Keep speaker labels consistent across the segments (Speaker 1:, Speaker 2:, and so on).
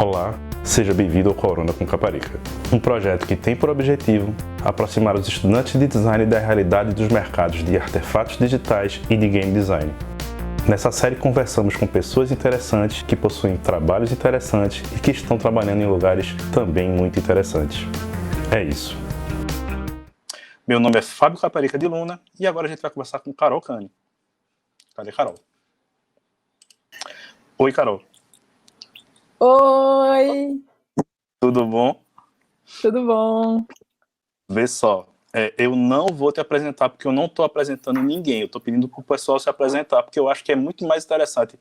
Speaker 1: Olá, seja bem-vindo ao Corona com Caparica, um projeto que tem por objetivo aproximar os estudantes de design da realidade dos mercados de artefatos digitais e de game design. Nessa série conversamos com pessoas interessantes que possuem trabalhos interessantes e que estão trabalhando em lugares também muito interessantes. É isso. Meu nome é Fábio Caparica de Luna e agora a gente vai conversar com Carol Cani. Cadê Carol? Oi, Carol.
Speaker 2: Oi!
Speaker 1: Tudo bom?
Speaker 2: Tudo bom?
Speaker 1: Vê só, eu não vou te apresentar porque eu não estou apresentando ninguém, eu estou pedindo para o pessoal se apresentar, porque eu acho que é muito mais interessante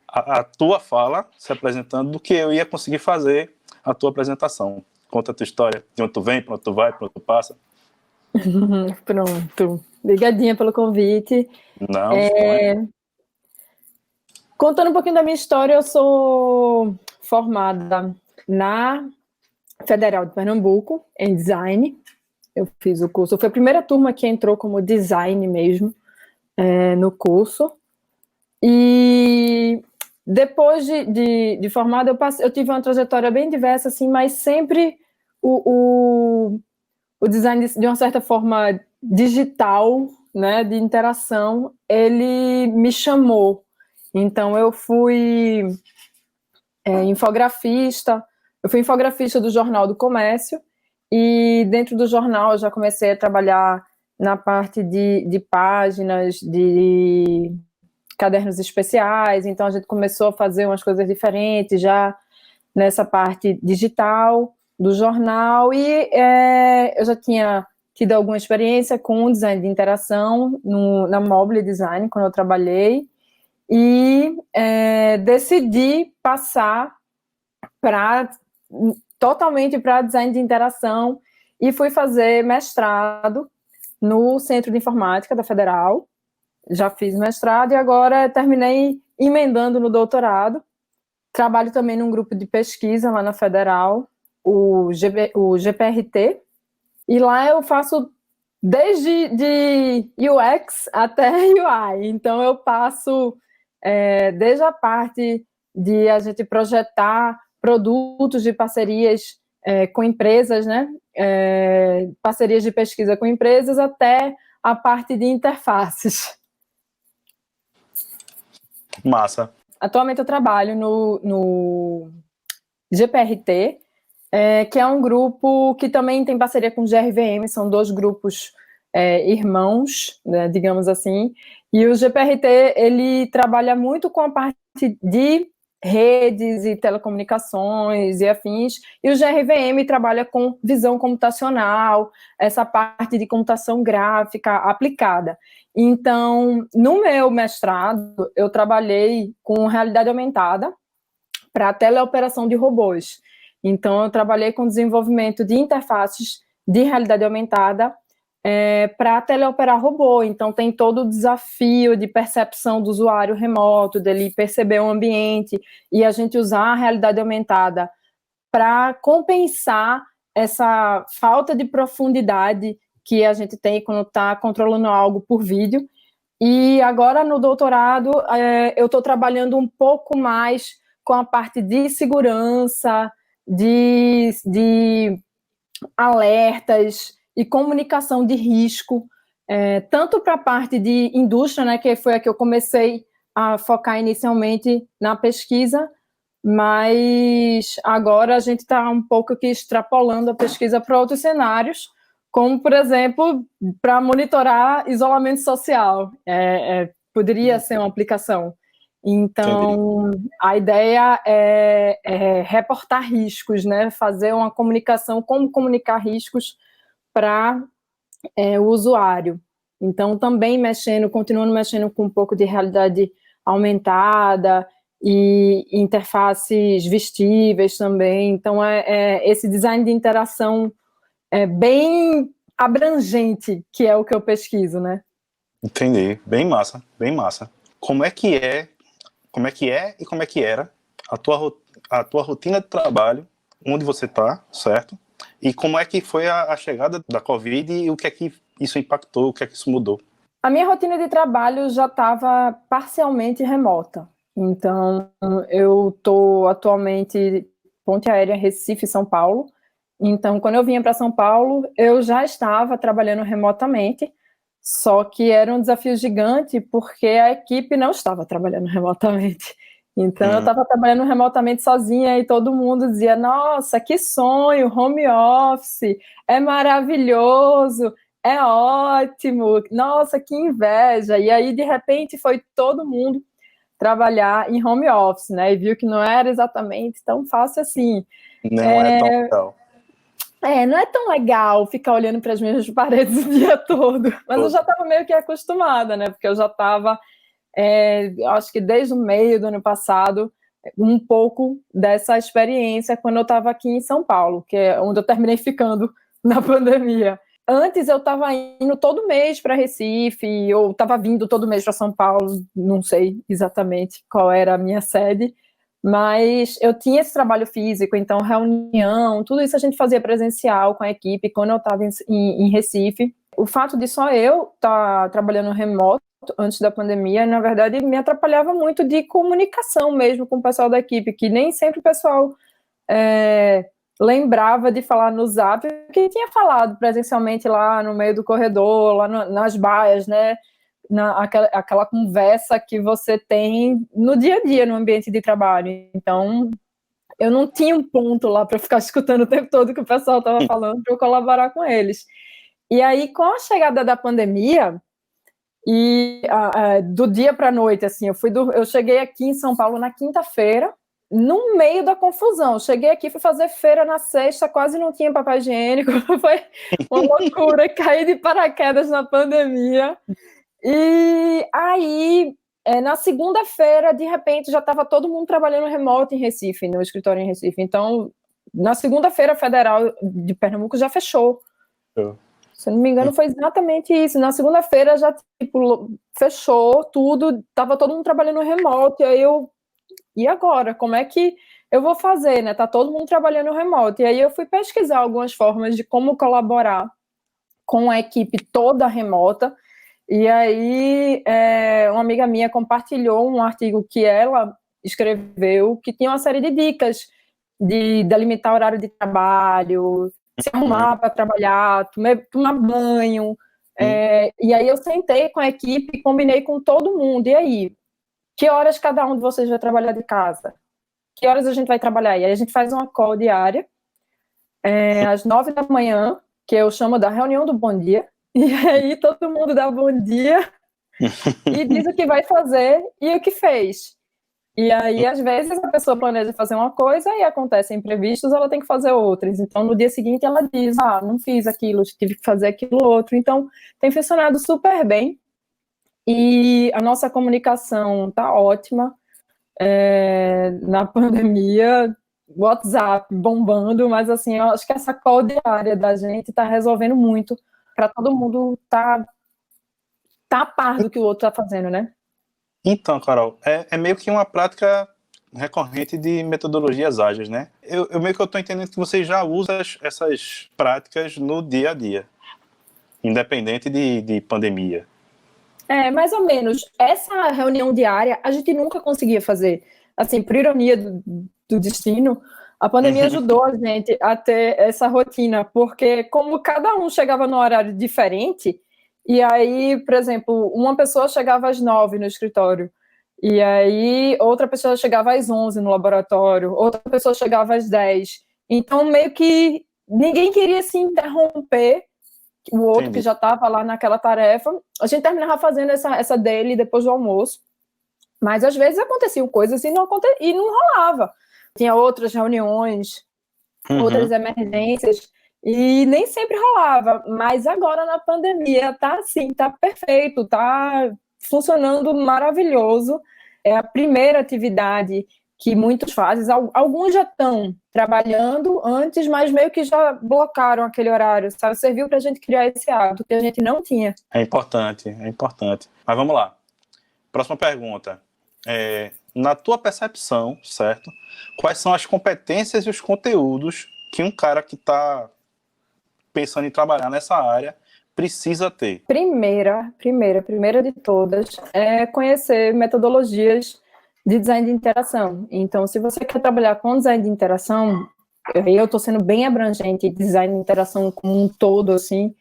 Speaker 1: a tua fala se apresentando do que eu ia conseguir fazer a tua apresentação. Conta a tua história, de onde tu vem, para onde tu vai, para onde tu passa.
Speaker 2: Pronto. Obrigadinha pelo convite.
Speaker 1: Não, disponha.
Speaker 2: Contando um pouquinho da minha história, eu sou formada na Federal de Pernambuco, em design. Eu fiz o curso, foi a primeira turma que entrou como design mesmo, no curso. E depois de formada, eu tive uma trajetória bem diversa, assim, mas sempre o design, de uma certa forma, digital, né, de interação, ele me chamou. Então, eu fui infografista, eu fui infografista do Jornal do Comércio, e dentro do jornal eu já comecei a trabalhar na parte de páginas, de cadernos especiais, então a gente começou a fazer umas coisas diferentes já nessa parte digital do jornal, e eu já tinha tido alguma experiência com design de interação na Mobile Design, quando eu trabalhei, e decidi passar totalmente para design de interação, e fui fazer mestrado no Centro de Informática da Federal. Já fiz mestrado e agora terminei emendando no doutorado. Trabalho também num grupo de pesquisa lá na Federal, o GPRT, e lá eu faço desde de UX até UI. Então eu passo desde a parte de a gente projetar produtos de parcerias com empresas, né? Parcerias de pesquisa com empresas, até a parte de interfaces.
Speaker 1: Massa.
Speaker 2: Atualmente eu trabalho no GPRT, que é um grupo que também tem parceria com o GRVM, são dois grupos irmãos, né, digamos assim, e o GPRT, ele trabalha muito com a parte de redes e telecomunicações e afins, e o GRVM trabalha com visão computacional, essa parte de computação gráfica aplicada. Então, no meu mestrado, eu trabalhei com realidade aumentada para teleoperação de robôs. Então, eu trabalhei com desenvolvimento de interfaces de realidade aumentada para teleoperar robô. Então, tem todo o desafio de percepção do usuário remoto, dele perceber o ambiente, e a gente usar a realidade aumentada para compensar essa falta de profundidade que a gente tem quando está controlando algo por vídeo. E agora, no doutorado, eu estou trabalhando um pouco mais com a parte de segurança, de alertas e comunicação de risco, tanto para a parte de indústria, né, que foi a que eu comecei a focar inicialmente na pesquisa, mas agora a gente está um pouco aqui extrapolando a pesquisa para outros cenários, como, por exemplo, para monitorar isolamento social. Poderia ser uma aplicação. Então, a ideia é reportar riscos, né? Fazer uma comunicação, como comunicar riscos para o usuário. Então, também continuando mexendo com um pouco de realidade aumentada e interfaces vestíveis também. Então, esse design de interação bem abrangente, que é o que eu pesquiso, né?
Speaker 1: Entendi. Bem massa, bem massa. Como é que é e como é que era a tua rotina de trabalho, onde você está, certo? E como é que foi a chegada da Covid e o que é que isso impactou, o que é que isso mudou?
Speaker 2: A minha rotina de trabalho já estava parcialmente remota. Então, eu estou atualmente ponte aérea Recife, São Paulo. Então, quando eu vinha para São Paulo, eu já estava trabalhando remotamente, só que era um desafio gigante, porque a equipe não estava trabalhando remotamente. Então, eu estava trabalhando remotamente sozinha e todo mundo dizia, nossa, que sonho, home office, é maravilhoso, é ótimo, nossa, que inveja. E aí, de repente, foi todo mundo trabalhar em home office, né? E viu que não era exatamente tão fácil assim.
Speaker 1: Não é tão legal.
Speaker 2: Não é tão legal ficar olhando para as mesmas paredes o dia todo, mas eu já estava meio que acostumada, né? Porque eu já estava, acho que desde o meio do ano passado, um pouco dessa experiência quando eu estava aqui em São Paulo, que é onde eu terminei ficando na pandemia. Antes eu estava indo todo mês para Recife, ou estava vindo todo mês para São Paulo, não sei exatamente qual era a minha sede, mas eu tinha esse trabalho físico, então reunião, tudo isso a gente fazia presencial com a equipe quando eu estava em Recife. O fato de só eu estar trabalhando remoto antes da pandemia, na verdade, me atrapalhava muito de comunicação mesmo com o pessoal da equipe, que nem sempre o pessoal lembrava de falar no Zap, que tinha falado presencialmente lá no meio do corredor, lá nas baias, né? Aquela conversa que você tem no dia a dia no ambiente de trabalho. Então, eu não tinha um ponto lá para ficar escutando o tempo todo que o pessoal estava falando para eu colaborar com eles. E aí, com a chegada da pandemia, e do dia para a noite, assim, eu cheguei aqui em São Paulo na quinta-feira, no meio da confusão. Cheguei aqui, fui fazer feira na sexta, quase não tinha papel higiênico, foi uma loucura, caí de paraquedas na pandemia. E aí, na segunda-feira, de repente, já estava todo mundo trabalhando remoto em Recife, no escritório em Recife. Então, na segunda-feira, a Federal de Pernambuco já fechou. Se eu não me engano, foi exatamente isso. Na segunda-feira já, tipo, fechou tudo, estava todo mundo trabalhando remoto. E aí e agora? Como é que eu vou fazer, né? Tá todo mundo trabalhando remoto. E aí eu fui pesquisar algumas formas de como colaborar com a equipe toda remota. E aí, uma amiga minha compartilhou um artigo que ela escreveu, que tinha uma série de dicas de delimitar horário de trabalho, se arrumar para trabalhar, tomar banho. E aí eu sentei com a equipe e combinei com todo mundo. E aí, que horas cada um de vocês vai trabalhar de casa? Que horas a gente vai trabalhar? E aí a gente faz uma call diária, às 9 da manhã, que eu chamo da reunião do bom dia. E aí todo mundo dá bom dia e diz o que vai fazer e o que fez. E aí, às vezes, a pessoa planeja fazer uma coisa e acontecem imprevistos, ela tem que fazer outras. Então, no dia seguinte, ela diz, não fiz aquilo, tive que fazer aquilo outro. Então, tem funcionado super bem. E a nossa comunicação está ótima. Na pandemia, WhatsApp bombando, mas assim, eu acho que essa call diária da gente está resolvendo muito para todo mundo tá a par do que o outro está fazendo, né?
Speaker 1: Então, Carol, é meio que uma prática recorrente de metodologias ágeis, né? Eu meio que estou entendendo que você já usa essas práticas no dia a dia, independente de pandemia.
Speaker 2: Mais ou menos. Essa reunião diária a gente nunca conseguia fazer. Assim, por ironia do destino, a pandemia ajudou a gente a ter essa rotina, porque como cada um chegava num horário diferente, e aí, por exemplo, uma pessoa chegava às 9 no escritório, e aí outra pessoa chegava às 11 no laboratório, outra pessoa chegava às 10. Então, meio que ninguém queria se interromper o outro
Speaker 1: Entendi.
Speaker 2: que já estava lá naquela tarefa. A gente terminava fazendo essa daily depois do almoço, mas às vezes aconteciam coisas e não rolava. Tinha outras reuniões, outras emergências, e nem sempre rolava. Mas agora na pandemia tá assim, tá perfeito, tá funcionando maravilhoso. É a primeira atividade que muitos fazem. Alguns já estão trabalhando antes, mas meio que já blocaram aquele horário, sabe? Serviu para a gente criar esse hábito que a gente não tinha.
Speaker 1: É importante. Mas vamos lá. Próxima pergunta. Na tua percepção, certo? Quais são as competências e os conteúdos que um cara que está pensando em trabalhar nessa área precisa ter?
Speaker 2: Primeira de todas é conhecer metodologias de design de interação. Então, se você quer trabalhar com design de interação, eu estou sendo bem abrangente, design de interação como um todo, assim,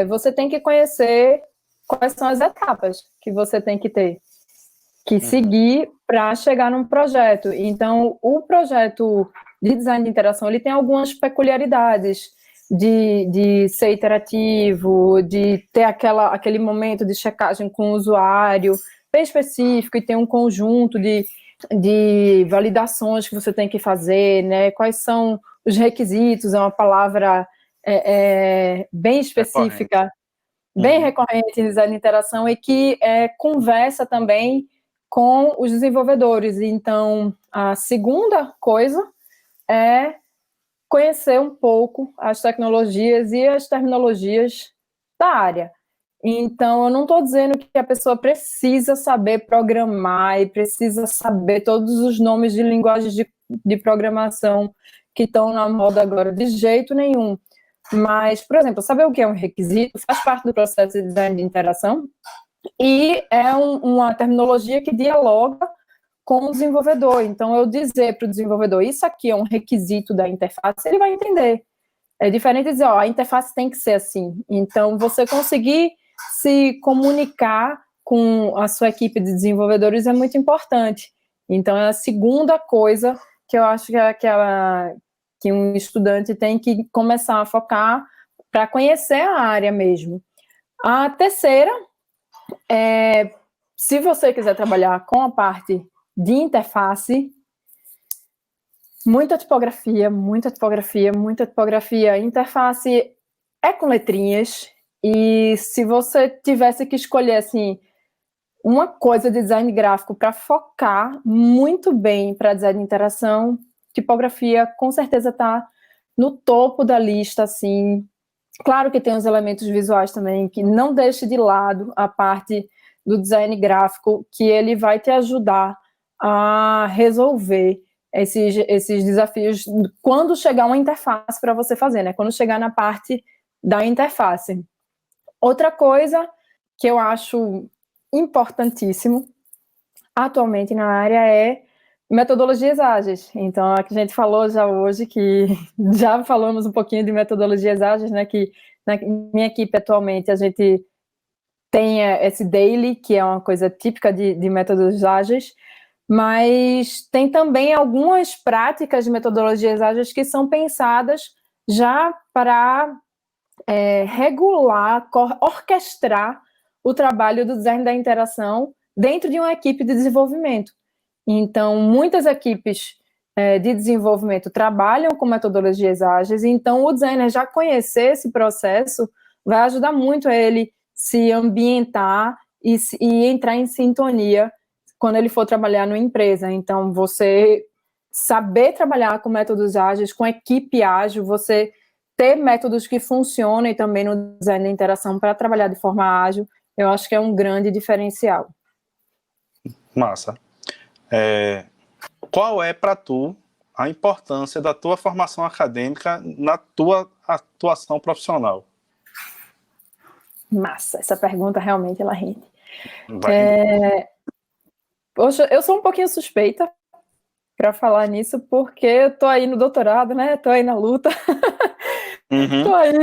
Speaker 2: você tem que conhecer quais são as etapas que você tem que seguir para chegar num projeto. Então, o projeto de design de interação, ele tem algumas peculiaridades de ser iterativo, de ter aquele momento de checagem com o usuário bem específico, e tem um conjunto de validações que você tem que fazer, né? Quais são os requisitos, é uma palavra bem específica, bem recorrente em design de interação, e que conversa também com os desenvolvedores. Então, a segunda coisa é conhecer um pouco as tecnologias e as terminologias da área. Então, eu não estou dizendo que a pessoa precisa saber programar e precisa saber todos os nomes de linguagens de programação que estão na moda agora, de jeito nenhum. Mas, por exemplo, saber o que é um requisito faz parte do processo de design de interação e é uma terminologia que dialoga com o desenvolvedor. Então, eu dizer para o desenvolvedor, isso aqui é um requisito da interface, ele vai entender. É diferente de dizer, a interface tem que ser assim. Então, você conseguir se comunicar com a sua equipe de desenvolvedores é muito importante. Então, é a segunda coisa que eu acho que um estudante tem que começar a focar para conhecer a área mesmo. A terceira se você quiser trabalhar com a parte de interface, muita tipografia, muita tipografia, muita tipografia. Interface é com letrinhas, e se você tivesse que escolher, assim, uma coisa de design gráfico para focar muito bem para design de interação, tipografia com certeza está no topo da lista, assim. Claro que tem os elementos visuais também, que não deixe de lado a parte do design gráfico, que ele vai te ajudar a resolver esses desafios quando chegar uma interface para você fazer, né? Quando chegar na parte da interface. Outra coisa que eu acho importantíssimo atualmente na área é metodologias ágeis. Então, a que a gente falou já hoje, que já falamos um pouquinho de metodologias ágeis, né? Que na minha equipe atualmente a gente tem esse daily, que é uma coisa típica de métodos ágeis, mas tem também algumas práticas de metodologias ágeis que são pensadas já para regular, orquestrar o trabalho do design da interação dentro de uma equipe de desenvolvimento. Então, muitas equipes de desenvolvimento trabalham com metodologias ágeis, então o designer já conhecer esse processo vai ajudar muito a ele se ambientar e entrar em sintonia quando ele for trabalhar numa empresa. Então, você saber trabalhar com métodos ágeis, com equipe ágil, você ter métodos que funcionem também no design da interação para trabalhar de forma ágil, eu acho que é um grande diferencial.
Speaker 3: Massa. Qual é para tu a importância da tua formação acadêmica na tua atuação profissional?
Speaker 2: Massa, essa pergunta realmente ela rende. Poxa, eu sou um pouquinho suspeita para falar nisso, porque eu tô aí no doutorado, né? Tô aí na luta. Tô aí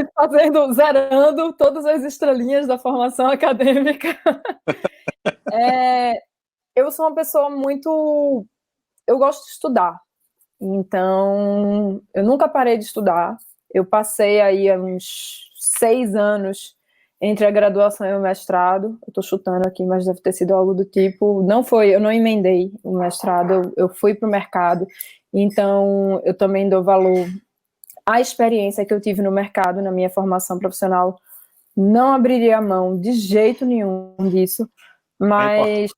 Speaker 2: zerando todas as estrelinhas da formação acadêmica. Eu sou uma pessoa muito... Eu gosto de estudar. Então, eu nunca parei de estudar. Eu passei aí uns 6 anos entre a graduação e o mestrado. Eu tô chutando aqui, mas deve ter sido algo do tipo... Não foi, eu não emendei o mestrado, eu fui pro mercado. Então, eu também dou valor à experiência que eu tive no mercado, na minha formação profissional. Não abriria a mão de jeito nenhum disso, mas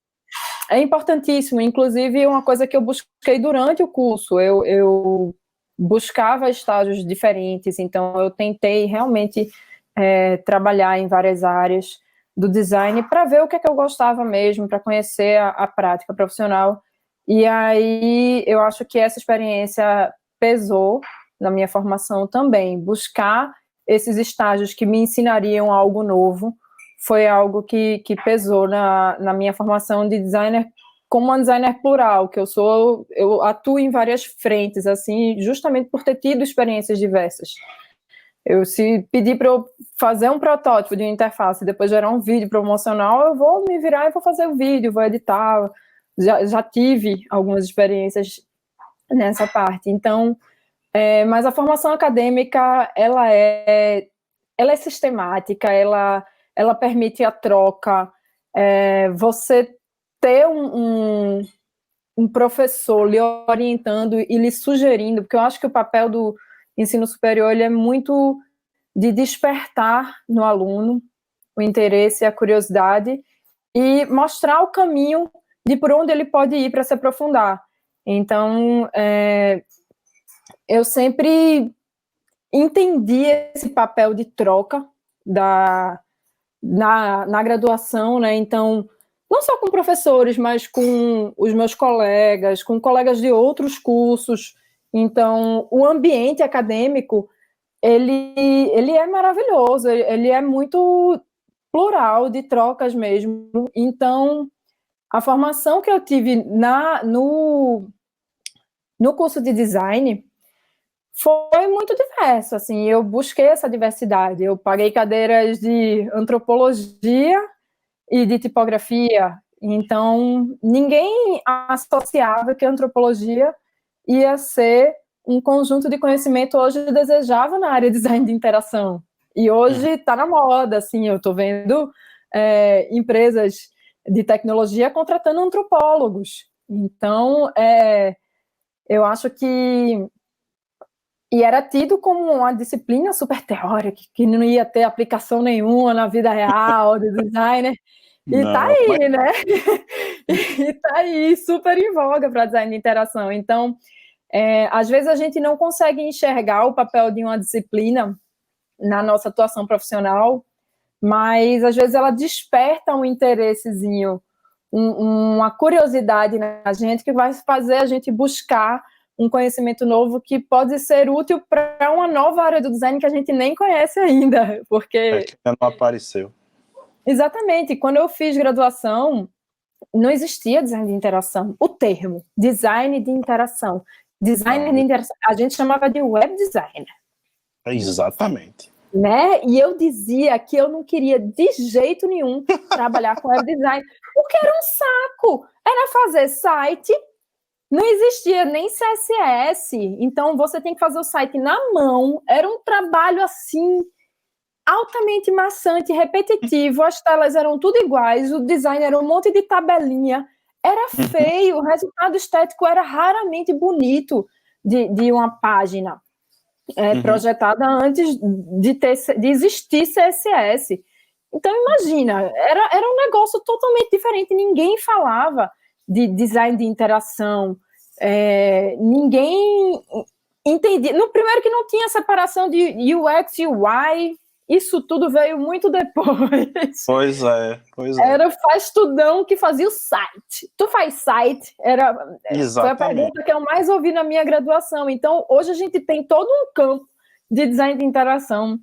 Speaker 2: é importantíssimo. Inclusive, uma coisa que eu busquei durante o curso, eu buscava estágios diferentes, então eu tentei realmente trabalhar em várias áreas do design para ver o que é que eu gostava mesmo, para conhecer a prática profissional. E aí eu acho que essa experiência pesou na minha formação também. Buscar esses estágios que me ensinariam algo novo foi algo que pesou na minha formação de designer como uma designer plural, eu atuo em várias frentes, assim, justamente por ter tido experiências diversas. Se pedir para eu fazer um protótipo de interface e depois gerar um vídeo promocional, eu vou me virar e vou fazer o vídeo, vou editar. Já tive algumas experiências nessa parte. Então, mas a formação acadêmica, ela é sistemática, ela permite a troca, você ter um professor lhe orientando e lhe sugerindo, porque eu acho que o papel do ensino superior ele é muito de despertar no aluno o interesse e a curiosidade e mostrar o caminho de por onde ele pode ir para se aprofundar. Então, eu sempre entendi esse papel de troca na graduação, né? Então, não só com professores, mas com os meus colegas, com colegas de outros cursos. Então, o ambiente acadêmico, ele é maravilhoso, ele é muito plural, de trocas mesmo. Então, a formação que eu tive no curso de design foi muito diverso, assim, eu busquei essa diversidade, eu paguei cadeiras de antropologia e de tipografia, então ninguém associava que a antropologia ia ser um conjunto de conhecimento hoje desejável na área de design de interação, e hoje está na moda, assim, eu estou vendo empresas de tecnologia contratando antropólogos, então eu acho que e era tido como uma disciplina super teórica, que não ia ter aplicação nenhuma na vida real de designer. E tá aí, né? E tá aí, super em voga para design de interação. Então, às vezes a gente não consegue enxergar o papel de uma disciplina na nossa atuação profissional, mas às vezes ela desperta um interessezinho, uma curiosidade na gente que vai fazer a gente buscar um conhecimento novo que pode ser útil para uma nova área do design que a gente nem conhece ainda, porque...
Speaker 3: que não apareceu.
Speaker 2: Exatamente, quando eu fiz graduação, não existia design de interação, o termo, design de interação. Design de interação, a gente chamava de web designer.
Speaker 3: Exatamente.
Speaker 2: Né? E eu dizia que eu não queria de jeito nenhum trabalhar com web design, porque era um saco, era fazer site... Não existia nem CSS, então você tem que fazer o site na mão, era um trabalho assim, altamente maçante, repetitivo, as telas eram tudo iguais, o design era um monte de tabelinha, era feio, o resultado estético era raramente bonito de uma página projetada antes de existir CSS. Então imagina, era um negócio totalmente diferente, ninguém falava de design de interação, ninguém entendia. No primeiro que não tinha separação de UX e UI, isso tudo veio muito depois.
Speaker 3: Pois é.
Speaker 2: Era faz tudão que fazia o site. Tu faz site? Foi a pergunta que eu mais ouvi na minha graduação. Então, hoje a gente tem todo um campo de design de interação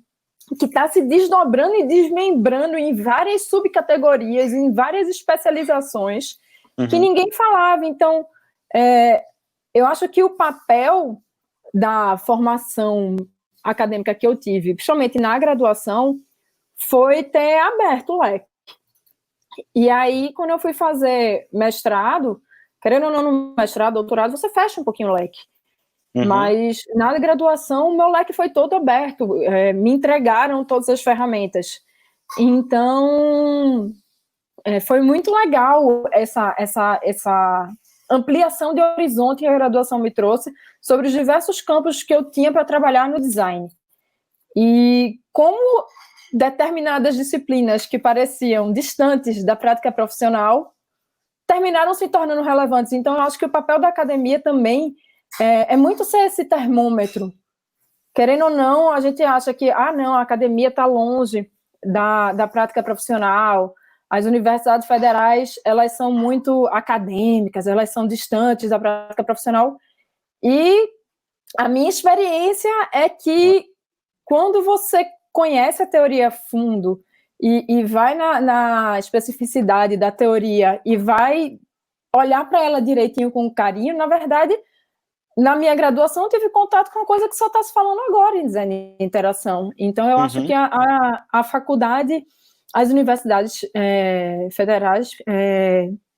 Speaker 2: que está se desdobrando e desmembrando em várias subcategorias, em várias especializações, que ninguém falava. Então, eu acho que o papel da formação acadêmica que eu tive, principalmente na graduação, foi ter aberto o leque. E aí, quando eu fui fazer mestrado, querendo ou não, no mestrado, doutorado, você fecha um pouquinho o leque. Mas na graduação, o meu leque foi todo aberto, me entregaram todas as ferramentas. Então... foi muito legal essa ampliação de horizonte que a graduação me trouxe sobre os diversos campos que eu tinha para trabalhar no design. E como determinadas disciplinas que pareciam distantes da prática profissional terminaram se tornando relevantes. Então, eu acho que o papel da academia também é muito ser esse termômetro. Querendo ou não, a gente acha que não, a academia está longe da prática profissional. As universidades federais, elas são muito acadêmicas, elas são distantes da prática profissional. E a minha experiência é que quando você conhece a teoria a fundo e vai na especificidade da teoria e vai olhar para ela direitinho com carinho. Na verdade, na minha graduação, eu tive contato com uma coisa que só está se falando agora em design de interação. Então, eu acho que a faculdade, as universidades federais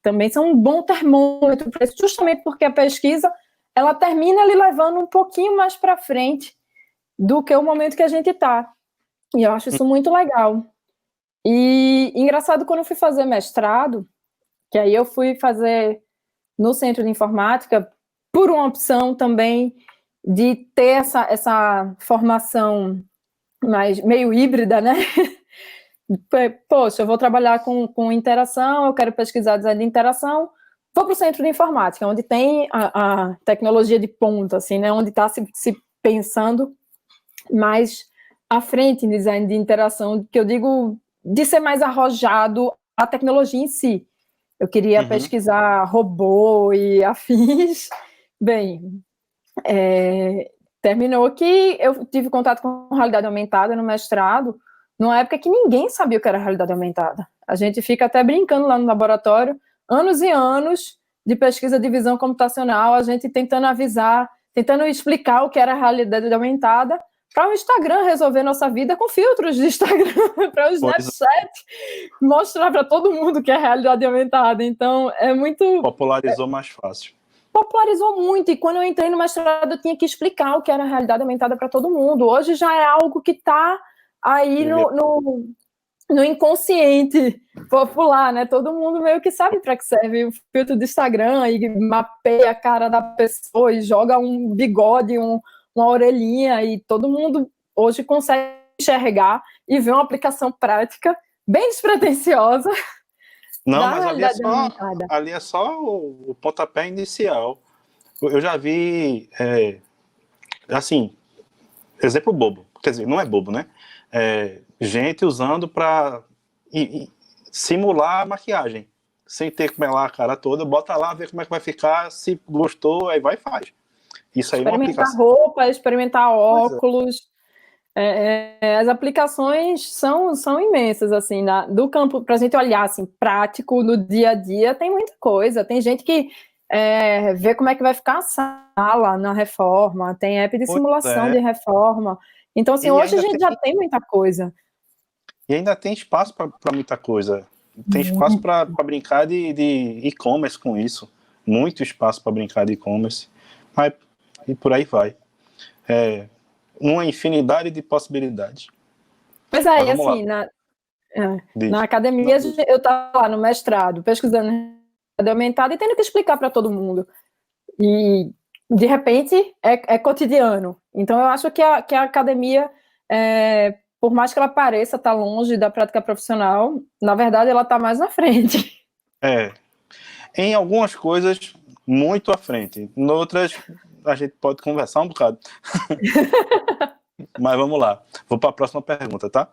Speaker 2: também são um bom termômetro para isso, justamente porque a pesquisa ela termina lhe levando um pouquinho mais para frente do que o momento que a gente está. E eu acho isso muito legal. E engraçado, quando eu fui fazer mestrado, que aí eu fui fazer no Centro de Informática, por uma opção também de ter essa formação mais meio híbrida, né? Poxa, eu vou trabalhar com interação, eu quero pesquisar design de interação, vou para o Centro de Informática, onde tem a tecnologia de ponta, assim, né? Onde está se pensando mais à frente em design de interação, que eu digo de ser mais arrojado a tecnologia em si. Eu queria pesquisar robô e afins. Bem, terminou que eu tive contato com realidade aumentada no mestrado, numa época que ninguém sabia o que era realidade aumentada. A gente fica até brincando lá no laboratório, anos e anos de pesquisa de visão computacional, a gente tentando avisar, tentando explicar o que era realidade aumentada, para o Instagram resolver nossa vida com filtros de Instagram, para o Snapchat mostrar para todo mundo que é realidade aumentada. Então, é muito...
Speaker 3: Popularizou mais fácil.
Speaker 2: Popularizou muito, e quando eu entrei no mestrado, eu tinha que explicar o que era realidade aumentada para todo mundo. Hoje já é algo que está aí no inconsciente popular, né? Todo mundo meio que sabe para que serve o filtro do Instagram, e mapeia a cara da pessoa, e joga um bigode, uma orelhinha, e todo mundo hoje consegue enxergar e ver uma aplicação prática bem despretensiosa.
Speaker 3: Não, mas ali é só o pontapé inicial. Eu já vi, assim, exemplo bobo, quer dizer, não é bobo, né? Gente usando para simular a maquiagem, sem ter que melar a cara toda, bota lá, vê como é que vai ficar, se gostou, aí vai e faz. Isso aí é uma aplicação.
Speaker 2: Experimentar roupa, experimentar óculos. As aplicações são imensas, assim, do campo, para a gente olhar, assim, prático, no dia a dia, tem muita coisa. Tem gente que vê como é que vai ficar a sala na reforma, tem app de simulação de reforma. Então, assim, hoje a gente já tem muita coisa.
Speaker 3: E ainda tem espaço para muita coisa. Tem espaço para brincar de e-commerce com isso. Muito espaço para brincar de e-commerce. E por aí vai. Uma infinidade de possibilidades.
Speaker 2: Pois é, e assim, na academia, eu estava lá no mestrado, pesquisando realidade aumentada e tendo que explicar para todo mundo. E, de repente, é cotidiano. Então, eu acho que a academia, por mais que ela pareça estar longe da prática profissional, na verdade, ela está mais na frente.
Speaker 3: Em algumas coisas, muito à frente. Em outras, a gente pode conversar um bocado. Mas vamos lá. Vou para a próxima pergunta, tá?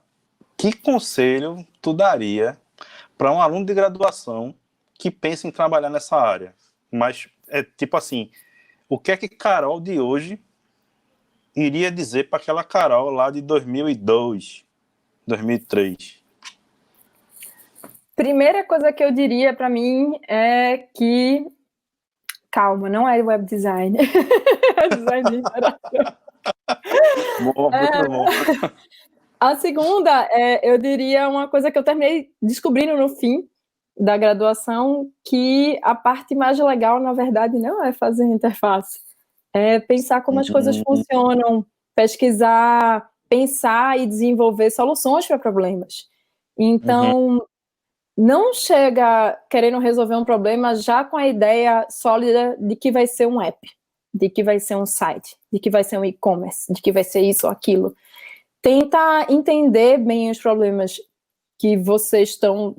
Speaker 3: Que conselho tu daria para um aluno de graduação que pensa em trabalhar nessa área? Mas, tipo assim, o que é que Carol de hoje iria dizer para aquela Carol lá de 2002, 2003?
Speaker 2: Primeira coisa que eu diria para mim é que calma, não é web design. É design de interação.
Speaker 3: Muito bom.
Speaker 2: A segunda, eu diria uma coisa que eu terminei descobrindo no fim da graduação, que a parte mais legal, na verdade, não é fazer interface. É pensar como as coisas funcionam, pesquisar, pensar e desenvolver soluções para problemas. Então, não chega querendo resolver um problema já com a ideia sólida de que vai ser um app, de que vai ser um site, de que vai ser um e-commerce, de que vai ser isso ou aquilo. Tenta entender bem os problemas que vocês estão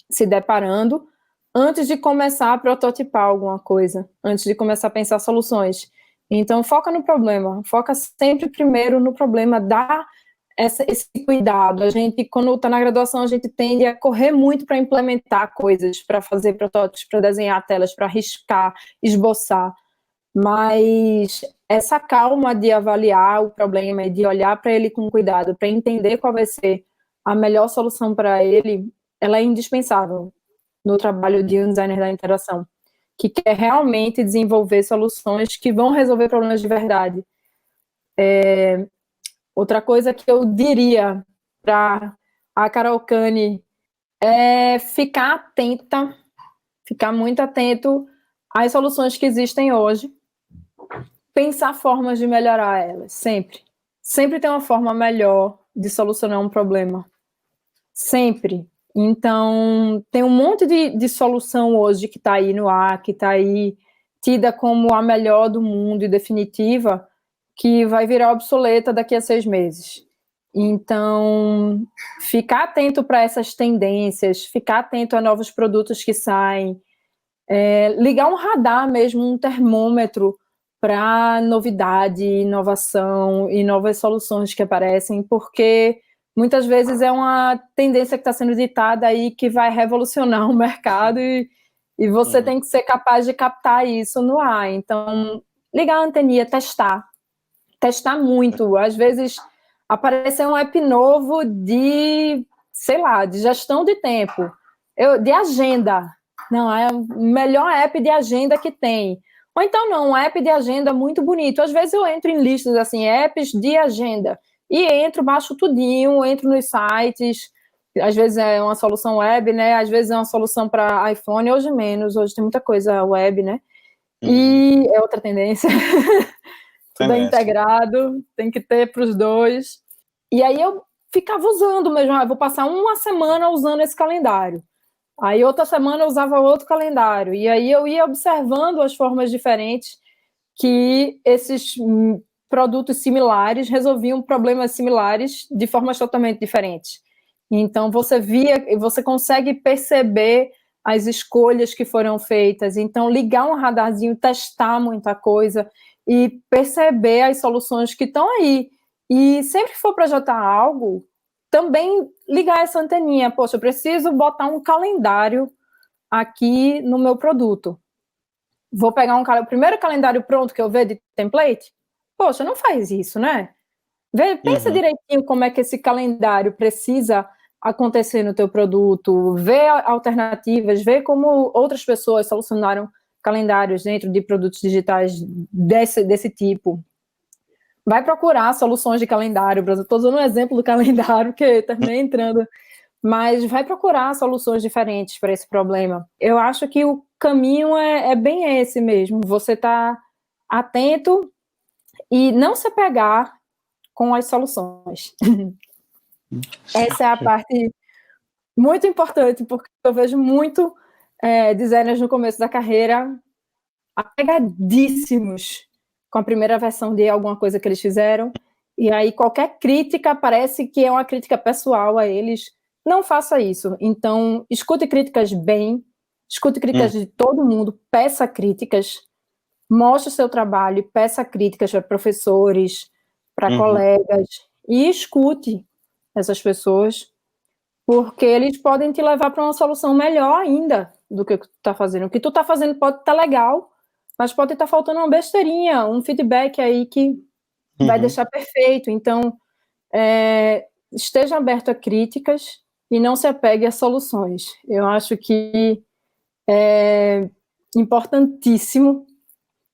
Speaker 2: se deparando antes de começar a prototipar alguma coisa, antes de começar a pensar soluções. Então, foca no problema, foca sempre primeiro no problema, dá esse cuidado. A gente, quando está na graduação, a gente tende a correr muito para implementar coisas, para fazer protótipos, para desenhar telas, para riscar, esboçar. Mas essa calma de avaliar o problema e de olhar para ele com cuidado, para entender qual vai ser a melhor solução para ele, ela é indispensável. no trabalho de um designer da interação, que quer realmente desenvolver soluções que vão resolver problemas de verdade. Outra coisa que eu diria para a Carol Kane é ficar muito atento às soluções que existem hoje, pensar formas de melhorar elas, sempre. Sempre tem uma forma melhor de solucionar um problema. Sempre. Então, tem um monte de solução hoje que está aí no ar, que está aí tida como a melhor do mundo e definitiva, que vai virar obsoleta daqui a 6 meses. Então, ficar atento para essas tendências, ficar atento a novos produtos que saem, ligar um radar mesmo, um termômetro para novidade, inovação e novas soluções que aparecem, porque muitas vezes é uma tendência que está sendo ditada aí que vai revolucionar o mercado e você tem que ser capaz de captar isso no ar. Então, ligar a anteninha, testar muito. Às vezes aparecer um app novo de, sei lá, de gestão de tempo, de agenda. Não, é o melhor app de agenda que tem. Ou então não, um app de agenda muito bonito. Às vezes eu entro em listas assim, apps de agenda, e entro, baixo tudinho, entro nos sites. Às vezes é uma solução web, né? Às vezes é uma solução para iPhone, hoje menos, hoje tem muita coisa web, né? E é outra tendência. Tudo integrado, tem que ter para os dois. E aí eu ficava usando mesmo, vou passar uma semana usando esse calendário. Aí outra semana eu usava outro calendário. E aí eu ia observando as formas diferentes que esses produtos similares resolviam problemas similares de formas totalmente diferentes. Então você consegue perceber as escolhas que foram feitas. Então ligar um radarzinho, testar muita coisa e perceber as soluções que estão aí. E sempre que for projetar algo, também ligar essa anteninha. Poxa, eu preciso botar um calendário aqui no meu produto. Vou pegar o primeiro calendário pronto que eu ver de template? Poxa, não faz isso, né? Pensa direitinho como é que esse calendário precisa acontecer no teu produto, vê alternativas, vê como outras pessoas solucionaram calendários dentro de produtos digitais desse tipo. Vai procurar soluções de calendário, Brasil. Estou dando um exemplo do calendário, que terminei entrando, mas vai procurar soluções diferentes para esse problema. Eu acho que o caminho é bem esse mesmo, você tá atento e não se apegar com as soluções. Essa é a parte muito importante, porque eu vejo muito designers no começo da carreira apegadíssimos com a primeira versão de alguma coisa que eles fizeram, e aí qualquer crítica parece que é uma crítica pessoal a eles. Não faça isso. Então, escute críticas bem, escute críticas de todo mundo, peça críticas, mostre o seu trabalho, peça críticas para professores, para colegas, e escute essas pessoas, porque eles podem te levar para uma solução melhor ainda do que tu está fazendo. O que tu está fazendo pode estar legal, mas pode estar faltando uma besteirinha, um feedback aí que vai deixar perfeito. Então, esteja aberto a críticas e não se apegue a soluções. Eu acho que é importantíssimo,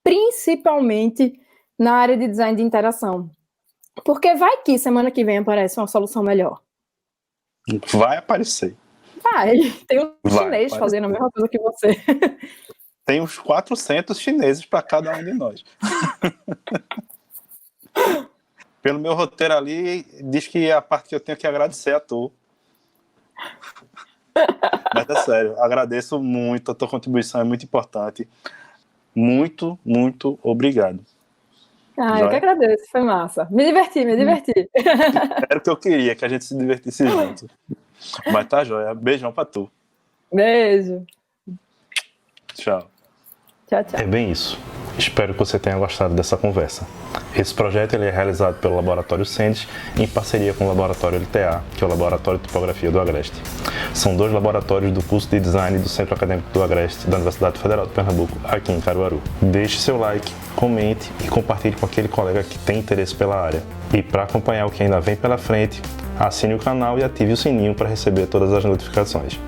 Speaker 2: principalmente na área de design de interação. Porque vai que semana que vem aparece uma solução melhor.
Speaker 3: Vai aparecer.
Speaker 2: Vai. Tem um chinês fazendo a mesma coisa que você.
Speaker 3: Tem uns 400 chineses para cada um de nós. Pelo meu roteiro ali, diz que a parte que eu tenho que agradecer a tu. Mas é sério, agradeço muito, a tua contribuição é muito importante. Muito, muito obrigado.
Speaker 2: Eu que agradeço, foi massa. Me diverti.
Speaker 3: Era o que eu queria, que a gente se divertisse junto. Mas tá joia, beijão pra tu.
Speaker 2: Beijo.
Speaker 3: Tchau.
Speaker 2: Tchau, tchau.
Speaker 1: É bem isso. Espero que você tenha gostado dessa conversa. Esse projeto ele é realizado pelo Laboratório Sendes em parceria com o Laboratório LTA, que é o Laboratório de Tipografia do Agreste. São 2 laboratórios do curso de Design do Centro Acadêmico do Agreste da Universidade Federal de Pernambuco, aqui em Caruaru. Deixe seu like, comente e compartilhe com aquele colega que tem interesse pela área. E para acompanhar o que ainda vem pela frente, assine o canal e ative o sininho para receber todas as notificações.